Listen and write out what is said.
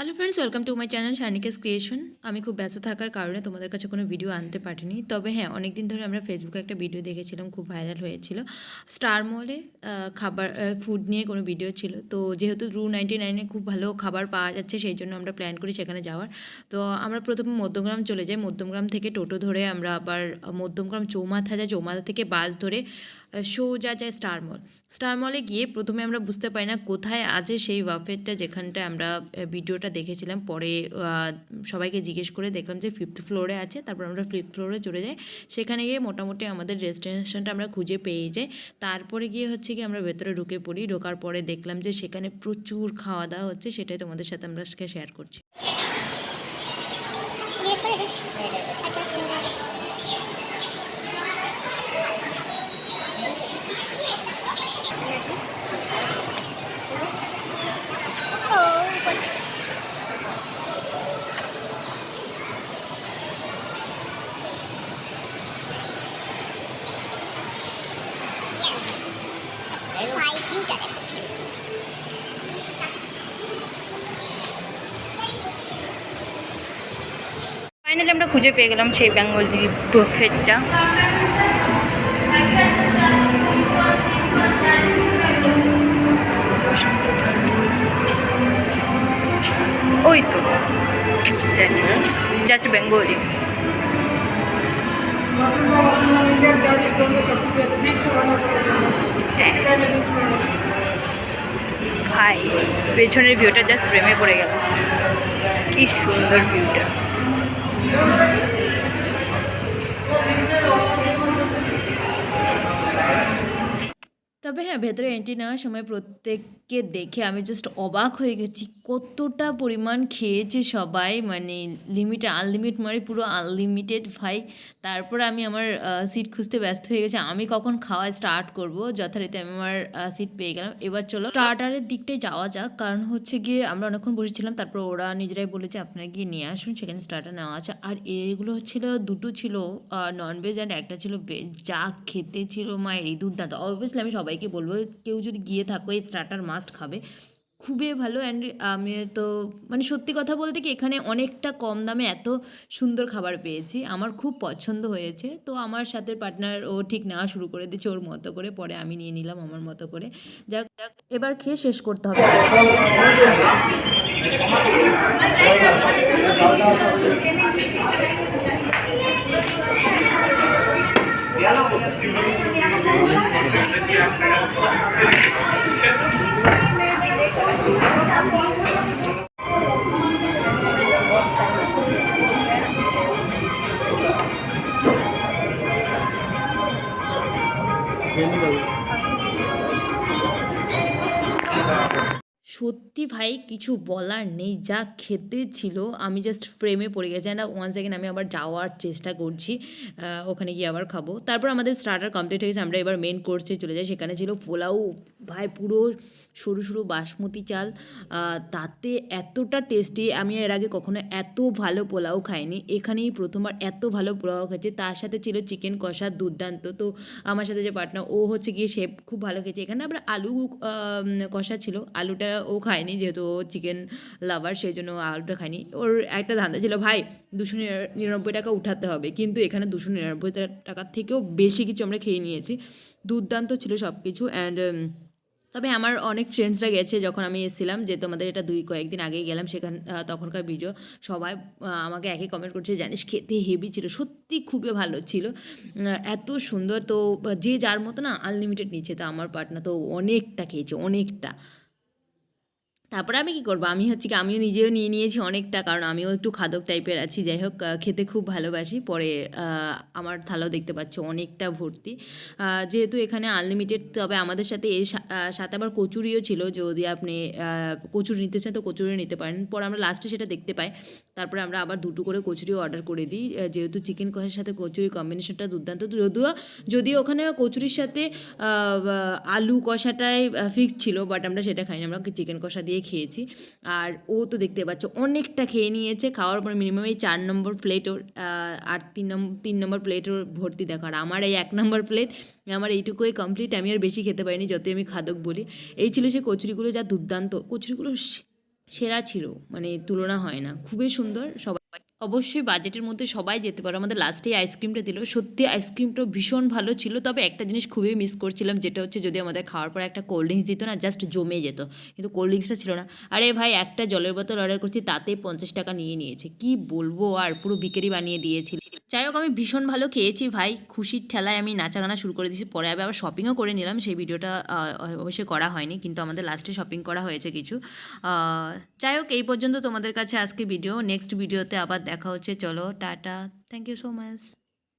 Hello friends, welcome to my channel শার্নিকাস creation. আমি খুব ব্যস্ত থাকার কারণে তোমাদের কাছে কোনো ভিডিও আনতে পারিনি। তবে হ্যাঁ, অনেক দিন ধরে আমরা ফেসবুকে একটা ভিডিও দেখেছিলাম, খুব ভাইরাল হয়েছিল। স্টার মলে খাবার ফুড নিয়ে কোনো ভিডিও ছিল। তো যেহেতু রু 99-এ খুব ভালো খাবার পাওয়া যাচ্ছে, সেই জন্য আমরা প্ল্যান করি সেখানে যাওয়ার। তো আমরা প্রথমে মধ্যমগ্রাম চলে যাই। মধ্যমগ্রাম থেকে টোটো ধরে আমরা আবার মধ্যমগ্রাম চৌমাথা যাই। চৌমাথা থেকে বাস ধরে সোজা যায় স্টার মল। স্টার মলে গিয়ে প্রথমে আমরা বুঝতে পারি না কোথায় আছে সেই বাফেটটা, যেখানটায় আমরা ভিডিওটা দেখেছিলাম। পরে সবাইকে জিজ্ঞেস করে দেখলাম যে 5th ফ্লোরে আছে। তারপর আমরা 5th ফ্লোরে চলে যাই। সেখানে গিয়ে মোটামুটি আমাদের ডেস্টিনেশনটা আমরা খুঁজে পেয়ে যাই। তারপরে গিয়ে হচ্ছে কি আমরা ভেতরে ঢুকে পড়ি। ঢোকার পরে দেখলাম যে সেখানে প্রচুর খাওয়া দাওয়া হচ্ছে। সেটাই তোমাদের সাথে আমরা আজকে শেয়ার করছি। ফাইনালি আমরা খুঁজে পেয়ে গেলাম সেই বেঙ্গলি বুফেটটা। ওই তো জাস্ট বেঙ্গলি। ভাই, পেছনের ভিউটা জাস্ট প্রেমে পড়ে গেল। কি সুন্দর ভিউটা। তবে হ্যাঁ, ভেতরে এন্ট্রি নেওয়ার সময় প্রত্যেককে দেখে আমি জাস্ট অবাক হয়ে গেছি, কতটা পরিমাণ খেয়েছে সবাই। মানে লিমিট আনলিমিট, মানে পুরো আনলিমিটেড ভাই। তারপর আমি আমার সিট খুঁজতে ব্যস্ত হয়ে গেছি, আমি কখন খাওয়া স্টার্ট করব। যথারীতি আমি আমার সিট পেয়ে গেলাম। এবার চলো স্টার্টারের দিকটায় যাওয়া যাক, কারণ হচ্ছে গিয়ে আমরা অনেকক্ষণ বসেছিলাম। তারপর ওরা নিজেরাই বলেছে আপনারা গিয়ে নিয়ে আসুন, সেখানে স্টার্টার নেওয়া আছে। আর এগুলো হচ্ছিল দুটো ছিল ননভেজ অ্যান্ড একটা ছিল ভেজ। যা খেতে ছিল মায়ের এই দুর্দান্ত। অবভিয়াসলি আমি সবাইকে বলবো, কেউ যদি গিয়ে থাকো এই স্টার্টার মাস্ট খাবে, খুবই ভালো। অ্যান্ড আমি তো মানে সত্যি কথা বলতে কি, এখানে অনেকটা কম দামে এত সুন্দর খাবার পেয়েছি, আমার খুব পছন্দ হয়েছে। তো আমার সাথে পার্টনার ও ঠিক নেওয়া শুরু করে দিয়েছে ওর মতো করে, পরে আমি নিয়ে নিলাম আমার মতো করে। যাক, এবার খেয়ে শেষ করতে হবে। সত্যি ভাই, কিছু বলার নেই, যা খেতে ছিল আমি জাস্ট ফ্রেমে পড়ে গেছি। অ্যান্ড ওয়ান সেকেন্ড আমি আবার যাওয়ার চেষ্টা করছি, ওখানে গিয়ে আবার খাবো। তারপর আমাদের স্টার্টার কমপ্লিট হয়ে গেছে, আমরা এবার মেন কোর্সে চলে যাই। সেখানে ছিল পোলাও। ভাই, পুরো সরু সরু বাসমতি চাল, তাতে এতটা টেস্টি, আমি এর আগে কখনো এত ভালো পোলাও খাইনি। এখানেই প্রথমবার এত ভালো পোলাও খাচ্ছি। তার সাথে ছিল চিকেন কষা, দুর্দান্ত। তো আমার সাথে যে পার্টনার, ও হচ্ছে গিয়ে শেফ, খুব ভালো খেয়েছে। এখানে আবার আলু কষা ছিল, আলুটা ও খায়নি, যেহেতু ও চিকেন লাভার, সেই জন্য আলুটা খায়নি। ওর একটা ধান্দা ছিল, ভাই 299 টাকা উঠাতে হবে, কিন্তু এখানে 299 টাকার থেকেও বেশি কিছু আমরা খেয়ে নিয়েছি। দুর্দান্ত ছিল সব কিছু। অ্যান্ড তবে আমার অনেক ফ্রেন্ডসরা গেছে যখন আমি এসেছিলাম, যে তোমাদের এটা কয়েকদিন আগেই গেলাম, সেখান তখনকার ভিডিও। সবাই আমাকে একই কমেন্ট করছে, জানিস খেতে হেভি ছিল। সত্যি খুবই ভালো ছিল, এত সুন্দর। তো যে যার মতো না আনলিমিটেড নিচ্ছে, তো আমার পার্টনার তো অনেকটা খেয়েছে, অনেকটা। তারপরে আমি কী করবো, আমি হচ্ছে কি আমিও নিজেও নিয়ে নিয়েছি অনেকটা, কারণ আমিও একটু খাদক টাইপের আছি। যাই হোক, খেতে খুব ভালোবাসি। পরে আমার থালাও দেখতে পাচ্ছ অনেকটা ভর্তি, যেহেতু এখানে আনলিমিটেড। তবে আমাদের সাথে এর সাথে আবার কচুরিও ছিল, যদি আপনি কচুরি নিতে চান তো কচুরি নিতে পারেন। পরে আমরা লাস্টে সেটা দেখতে পাই। তারপরে আমরা আবার দুটো করে কচুরিও অর্ডার করে দিই, যেহেতু চিকেন কষার সাথে কচুরি কম্বিনেশনটা দুর্দান্ত। যদিও ওখানে কচুরির সাথে আলু কষাটাই ফিক্স ছিল, বাট আমরা সেটা খাইনি, আমরা চিকেন কষা দিয়ে খেয়েছি। আর ও তো দেখতে পাচ্ছ অনেকটা খেয়ে নিয়েছে। খাওয়ার পর মিনিমাম এই 4 নম্বর প্লেট ওর, আর 3 নম্বর প্লেট ওর ভর্তি। দেখো, আর আমার এই 1 নম্বর প্লেট, আমার এইটুকুই কমপ্লিট। আমি আর বেশি খেতে পারিনি, যতই আমি খাদক বলি। এই ছিল সে কচুরিগুলো, যা দুর্দান্ত কচুরিগুলো। সেরা ছিল, মানে তুলনা হয় না, খুবই সুন্দর। সবাই অবশ্যই বাজেটের মধ্যে সবাই যেতে পারো। আমাদের লাস্টে আইসক্রিমটা দিল, সত্যি আইসক্রিমটা ভীষণ ভালো ছিল। তবে একটা জিনিস খুবই মিস করছিলাম, যেটা হচ্ছে যদি আমাদের খাওয়ার পর একটা কোল্ড ড্রিঙ্কস দিত না, জাস্ট জমে যেত, কিন্তু কোল্ড ড্রিঙ্কসটা ছিল না। আরে ভাই, একটা জলের বোতল অর্ডার করছি, তাতে 50 টাকা নিয়ে নিয়েছে, কি বলবো, আর পুরো ভিখারি বানিয়ে দিয়েছিল। যাই হোক, আমি ভীষণ ভালো খেয়েছি ভাই, খুশির ঠেলায় আমি নাচা গানা শুরু করে দিয়েছি। পরে আবার শপিংও করে নিলাম, সেই ভিডিওটা অবশ্যই করা হয়নি, কিন্তু আমাদের লাস্টে শপিং করা হয়েছে কিছু। আহ, যাই হোক, এই পর্যন্ত তোমাদের কাছে আজকে ভিডিও। নেক্সট ভিডিওতে আবার দেখা হচ্ছে, চলো ta-ta, thank you so much.